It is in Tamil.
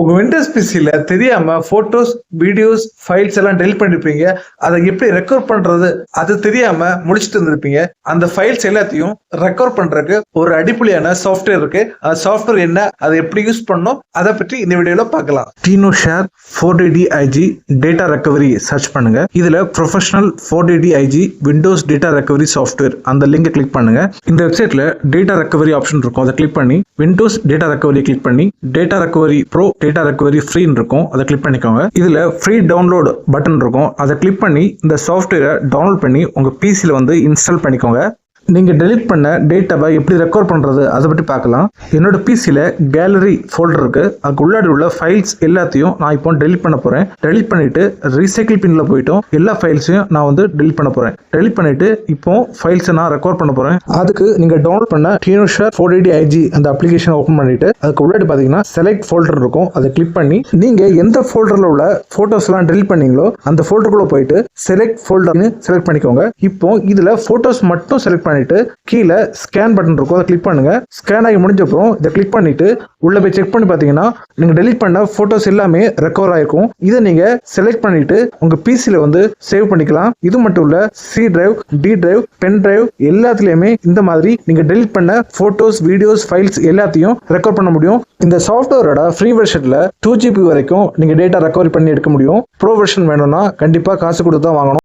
உங்க விண்டோஸ் பிசில தெரியாம போட்டோஸ், வீடியோஸ், ஃபைல்ஸ் எல்லாம் டெலிட் பண்ணிருப்பீங்க. அதை எப்படி ரெக்கவர் பண்றது அது தெரியாம முடிச்சுட்டு இருந்திருப்பீங்க. அந்த ஃபைல்ஸ் எல்லாத்தையும் ரெக்கவர் பண்றதுக்கு ஒரு அடிப்படையான சாஃப்ட்வேர் இருக்கு. அந்த சாஃப்ட்வேர் என்ன, அதை எப்படி யூஸ் பண்ணணும், அதை பற்றி இந்த வீடியோல பார்க்கலாம். TinoShare 4DDIG data recovery search பண்ணுங்க. இதுல professional 4DDIG Windows data recovery software அந்த லிங்கை கிளிக் பண்ணுங்க. இந்த வெப்சைட்ல டேட்டா ரெக்கவரி ஆப்ஷன் இருக்கும். அதை கிளிக் பண்ணி விண்டோஸ் டேட்டா ரெக்கவரி கிளிக் பண்ணி data recovery pro, data recovery ஃப்ரீன்னு இருக்கும். அதை கிளிக் பண்ணிக்கோங்க. இதுல ஃப்ரீ டவுன்லோட் பட்டன் இருக்கும். அதை கிளிக் பண்ணி இந்த சாஃப்ட்வேரை டவுன்லோட் பண்ணி உங்க பிசில வந்து இன்ஸ்டால் பண்ணிக்கோங்க. நீங்கள் டெலிட் பண்ண டேட்டாவை எப்படி ரெக்கவர் பண்ணுறது அதை பற்றி பார்க்கலாம். என்னோட பிசியில் கேலரி ஃபோல்டர் இருக்குது. அதுக்கு உள்ளாடி உள்ள ஃபைல்ஸ் எல்லாத்தையும் நான் இப்போ டெலிட் பண்ண போகிறேன். டெலிட் பண்ணிவிட்டு ரீசைக்கிள் பின்னில் போய்ட்டும் எல்லா ஃபைல்ஸையும் நான் வந்து டெலிட் பண்ண போகிறேன். டெலிட் பண்ணிவிட்டு இப்போ ஃபைல்ஸை நான் ரெக்கவர் பண்ண போகிறேன். அதுக்கு நீங்கள் டவுன்லோட் பண்ண TinoShare 4DDIG அந்த அப்ளிகேஷனை ஓப்பன் பண்ணிவிட்டு அதுக்கு உள்ளாடி பார்த்தீங்கன்னா செலக்ட் ஃபோல்டர் இருக்கும். அதை கிளிக் பண்ணி நீங்கள் எந்த ஃபோல்டரில் உள்ள ஃபோட்டோஸ்லாம் டெலிட் பண்ணீங்களோ அந்த ஃபோல்டருக்குள்ளே போயிட்டு செலக்ட் ஃபோல்டர்னு செலக்ட் பண்ணிக்கோங்க. இப்போ இதில் ஃபோட்டோஸ் மட்டும் செலக்ட் பண்ணிட்டு கீழே ஸ்கேன் பட்டன் இருக்கும். அதை கிளிக் பண்ணுங்க. ஸ்கேன் ஆகி முடிஞ்சப்பறம் இதை கிளிக் பண்ணிட்டு உள்ள போய் செக் பண்ணி பார்த்தீங்கன்னா நீங்க டெலிட் பண்ண போட்டோஸ் எல்லாமே ரெக்கவர் ஆயிருக்கும். இதை நீங்க செலக்ட் பண்ணிட்டு உங்க பிசில வந்து சேவ் பண்ணிக்கலாம். இது மட்டும் இல்ல C drive, D drive, pen drive எல்லாத்துலயுமே இந்த மாதிரி நீங்க டெலிட் பண்ண போட்டோஸ், வீடியோஸ், ஃபைல்ஸ் எல்லாத்தையும் ரெக்கவர் பண்ண முடியும். இந்த சாஃப்ட்வேரோட ஃப்ரீ வெர்ஷன்ல 2GB வரைக்கும் நீங்க டேட்டா ரெக்கவரி பண்ணி எடுக்க முடியும். ப்ரோ வெர்ஷன் வேணும்னா கண்டிப்பா காசு கொடுத்து தான் வாங்கணும்.